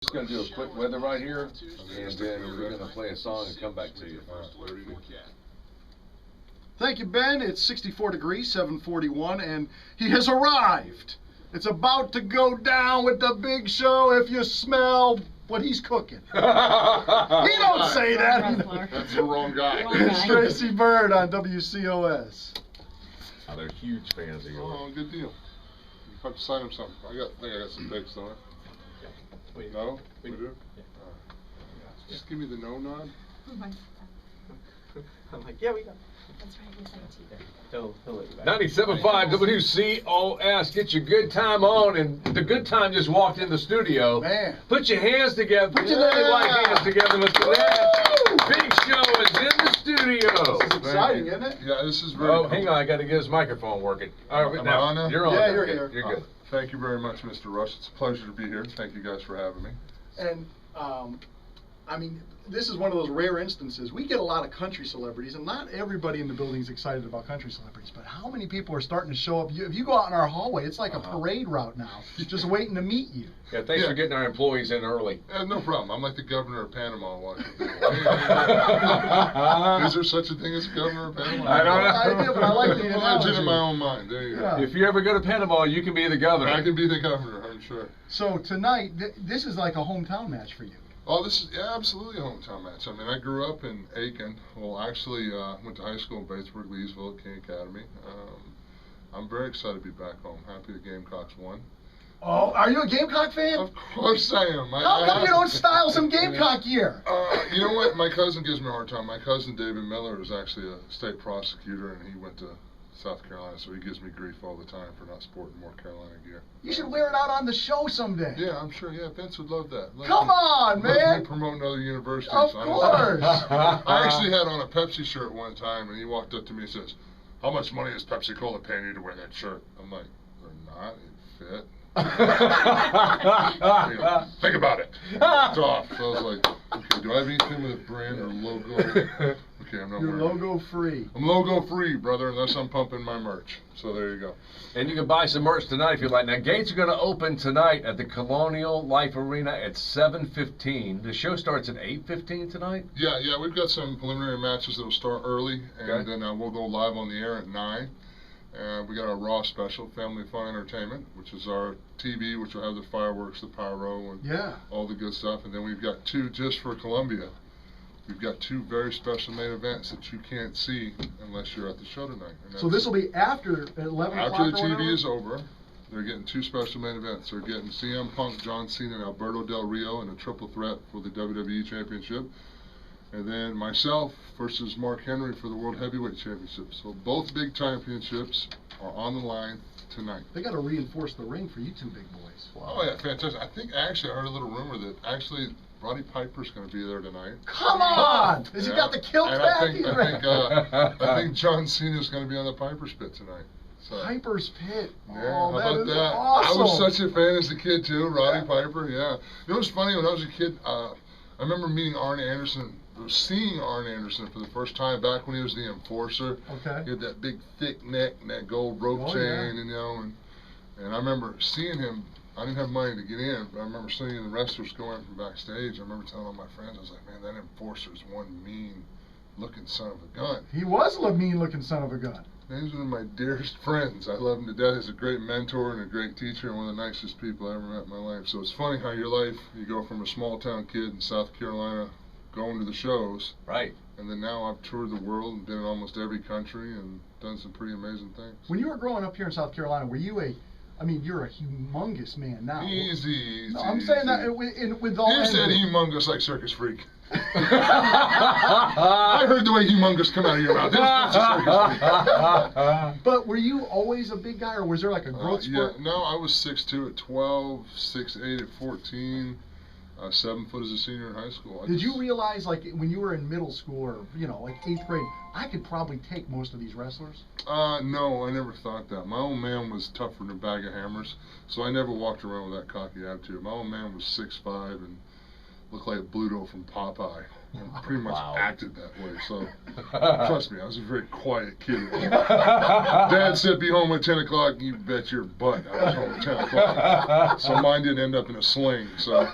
Just gonna do a quick weather right here, and then we're gonna play a song and come back to you. Thank you, Ben. It's 64 degrees, 7:41, and he has arrived. It's about to go down with the big show if you smell what he's cooking. He don't say that. That's the wrong guy. It's Tracy Bird on WCOS. Oh, they're huge fans of yours. Oh, good deal. You have to sign him something. I think I got some dates on it. No? We do? Yeah. Just give me the no nod. I'm like, yeah, we got. That's right, we sent it to you. He'll let you back. 97.5 WCOS, get your good time on, and the good time just walked in the studio. Man. Put your hands together, put your little white hands together, Mr. Ned. Big Show is in the studio. This is exciting, isn't it? Yeah, this is very Oh, hang on, I gotta get his microphone working. All right, Am I on now? You're on. Yeah, you're Okay, here. You're good. Thank you very much, Mr. Rush. It's a pleasure to be here. Thank you guys for having me. And, I mean, this is one of those rare instances. We get a lot of country celebrities, and not everybody in the building is excited about country celebrities, but how many people are starting to show up? If you go out in our hallway, it's like a parade route now, just waiting to meet you. Yeah, thanks for getting our employees in early. No problem. I'm like the governor of Panama. Is there such a thing as a governor of Panama? I don't know. I do, but I like the Imagine analogy. in my own mind. There you go. Yeah. If you ever go to Panama, you can be the governor. I can be the governor, I'm sure. So tonight, this is like a hometown match for you. Oh, this is absolutely a hometown match. I mean, I grew up in Aiken. Well, actually, went to high school in Batesburg, Leesville, at King Academy. I'm very excited to be back home. Happy the Gamecocks won. Oh, are you a Gamecock fan? Of course I am. How come you don't style some Gamecock gear? You know what? My cousin gives me a hard time. My cousin David Miller is actually a state prosecutor, and he went to South Carolina, so he gives me grief all the time for not sporting more Carolina gear. You should wear it out on the show someday. Yeah, I'm sure. Yeah, Vince would love that. Come on, man. Promoting other universities. Of course. I actually had on a Pepsi shirt one time, and he walked up to me and says, "How much money is Pepsi Cola paying you to wear that shirt?" I'm like, "They're not. It fit." Think about it. It's off. So I was like, okay, do I have anything with a brand or logo? Okay, I'm not You're wearing logo free. I'm logo free, brother, unless I'm pumping my merch. So there you go. And you can buy some merch tonight if you like. Now, gates are going to open tonight at the Colonial Life Arena at 7:15. The show starts at 8:15 tonight? Yeah, we've got some preliminary matches that'll start early, and Okay. then we'll go live on the air at 9. We got our Raw special, Family Fun Entertainment, which is our TV, which will have the fireworks, the pyro, and all the good stuff. And then we've got two just for Columbia. We've got two very special main events that you can't see unless you're at the show tonight. And So this will be after 11 o'clock after the or whatever? TV is over. They're getting two special main events. They're getting CM Punk, John Cena, and Alberto Del Rio in a triple threat for the WWE Championship. And then myself versus Mark Henry for the World Heavyweight Championship. So both big championships are on the line tonight. They got to reinforce the ring for you two big boys. Oh yeah, fantastic. I think actually I heard a little rumor that actually Roddy Piper's going to be there tonight. Come on! Has he got the kilt and back? I think John Cena's going to be on the Piper's Pit tonight. So. Piper's Pit. Yeah, Oh, how that about is that? awesome. I was such a fan as a kid too, Roddy Yeah. Piper. Yeah, it was funny when I was a kid. I remember meeting Arn Anderson, seeing Arn Anderson for the first time back when he was the Enforcer. Okay. He had that big thick neck and that gold rope Oh, chain, yeah. and you know, and I remember seeing him. I didn't have money to get in, but I remember seeing the wrestlers go in from backstage. I remember telling all my friends, I was like, man, that Enforcer is one mean-looking son of a gun. He was a mean-looking son of a gun. And he's one of my dearest friends. I love him to death. He's a great mentor and a great teacher and one of the nicest people I ever met in my life. So it's funny how your life, you go from a small-town kid in South Carolina going to the shows. Right. And then now I've toured the world and been in almost every country and done some pretty amazing things. When you were growing up here in South Carolina, were you you're a humongous man now. Easy. No, I'm saying that with all. You said humongous like Circus Freak. I heard the way humongous come out of your mouth. That's a Circus Freak. But were you always a big guy, or was there like a growth spurt? Yeah, no, I was 6'2" at 12, 6'8" at 14, 7 foot as a senior in high school. Did you realize, like, when you were in middle school or, like 8th grade, I could probably take most of these wrestlers? No, I never thought that. My old man was tougher than a bag of hammers, so I never walked around with that cocky attitude. My old man was 6'5", and looked like Bluto from Popeye. And pretty much Wow. acted that way. So trust me, I was a very quiet kid. Dad said be home at 10 o'clock. You bet your butt I was home at 10 o'clock. So mine didn't end up in a sling. So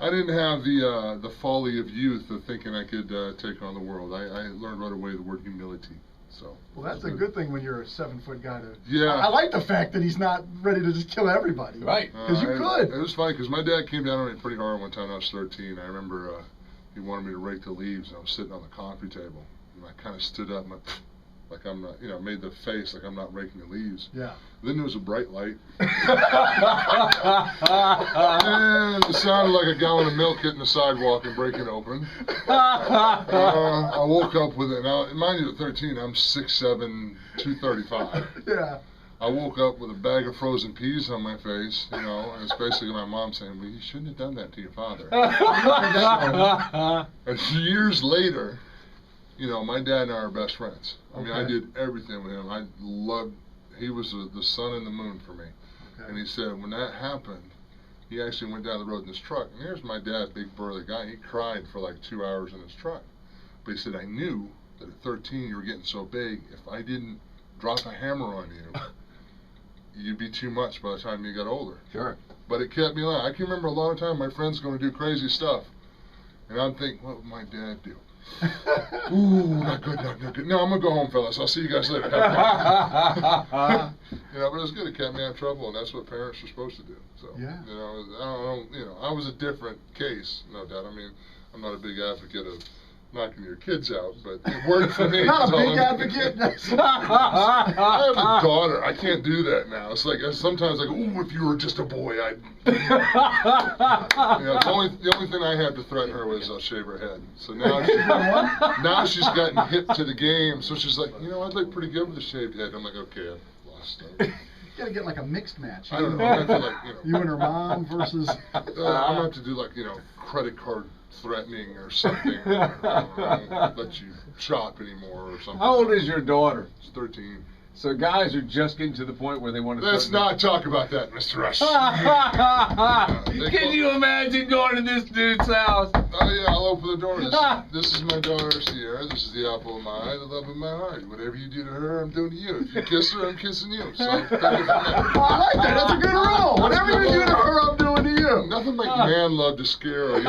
I didn't have the folly of youth of thinking I could take on the world. I learned right away the word humility. So. Well, that's a good thing when you're a 7-foot guy. Yeah. I like the fact that he's not ready to just kill everybody. Right. Because you could. It was funny because my dad came down on me pretty hard one time when I was 13. I remember he wanted me to rake the leaves, and I was sitting on the coffee table, and I kind of stood up and like I'm not, made the face like I'm not raking the leaves. Yeah. Then there was a bright light. And it sounded like a gallon of milk hitting the sidewalk and breaking open. I woke up with it. Now, mind you, at 13, I'm 6'7", 235. Yeah. I woke up with a bag of frozen peas on my face, and it's basically my mom saying, well, you shouldn't have done that to your father. And years later, my dad and I are best friends. I mean, I did everything with him. He was the sun and the moon for me. Okay. And he said when that happened, he actually went down the road in his truck. And here's my dad, big burly guy. He cried for like 2 hours in his truck. But he said, I knew that at 13 you were getting so big, if I didn't drop a hammer on you, you'd be too much by the time you got older. Sure. But it kept me alive. I can remember a lot of time my friends going to do crazy stuff. And I'm thinking, what would my dad do? Ooh, not good, not good. No, I'm going to go home, fellas. I'll see you guys later. Have fun. But it was good. It kept me out of trouble, and that's what parents are supposed to do. So, yeah. I was a different case, no doubt. I mean, I'm not a big advocate of knocking your kids out, but it worked for me. Not a big advocate. I have a daughter. I can't do that now. It's like sometimes like, ooh, if you were just a boy, I'd. The only thing I had to threaten her was I'll shave her head. So now she's gotten hip to the game. So she's like, I'd look pretty good with a shaved head. I'm like, okay, I've lost. You gotta get like a mixed match. I don't know. I have to you and her mom versus. I'm gonna have to do like credit card threatening or something. I won't let you shop anymore or something. How old is your daughter? She's 13. So guys are just getting to the point where they want to. Let's not talk about that, Mr. Rush. Can you imagine going to this dude's house? Oh yeah, I'll open the door. This is my daughter Sierra. This is the apple of my eye, the love of my heart. Whatever you do to her, I'm doing to you. If you kiss her, I'm kissing you. So take it from there. I like that. That's a good rule. Whatever you do to her, I'm doing to you. Nothing like man love to scare her.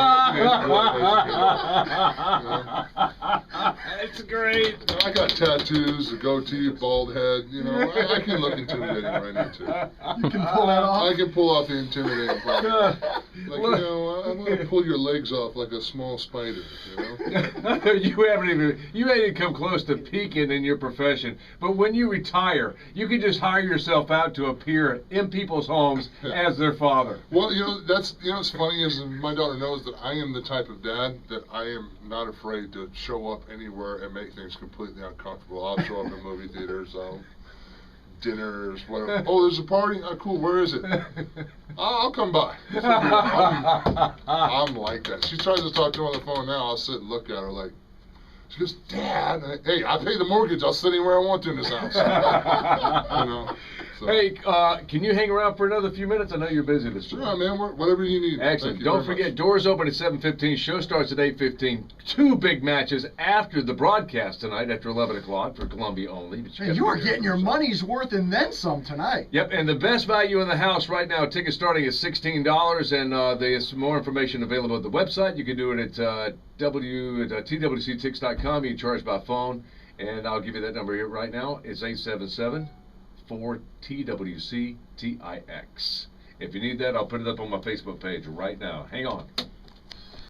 That's great. I got tattoos, a goatee, a bald head. I can look intimidating when I need to. You can pull that off? I can pull off the intimidating part. Like, I'm going to pull your legs off like a small spider, You ain't even come close to peaking in your profession. But when you retire, you can just hire yourself out to appear in people's homes as their father. Well, what's funny is my daughter knows that I am the type of dad that I am not afraid to show up anywhere and make things completely uncomfortable. I'll show up in movie theaters, dinners, whatever. Oh, there's a party? Oh, cool. Where is it? I'll come by. I'm like that. She tries to talk to her on the phone now. I'll sit and look at her like, she goes, Dad, hey, I pay the mortgage. I'll sit anywhere I want to in this house. So. Hey, can you hang around for another few minutes? I know you're busy this morning. Sure, man. Whatever you need. Excellent. Don't forget, doors open at 7:15. Show starts at 8:15. 2 big matches after the broadcast tonight, after 11 o'clock for Columbia only. But you are getting your money's worth and then some tonight. Yep, and the best value in the house right now, tickets starting at $16, and there's more information available at the website. You can do it at twctix.com. You can charge by phone, and I'll give you that number here right now. It's 877-4TWCTIX. If you need that, I'll put it up on my Facebook page right now. Hang on.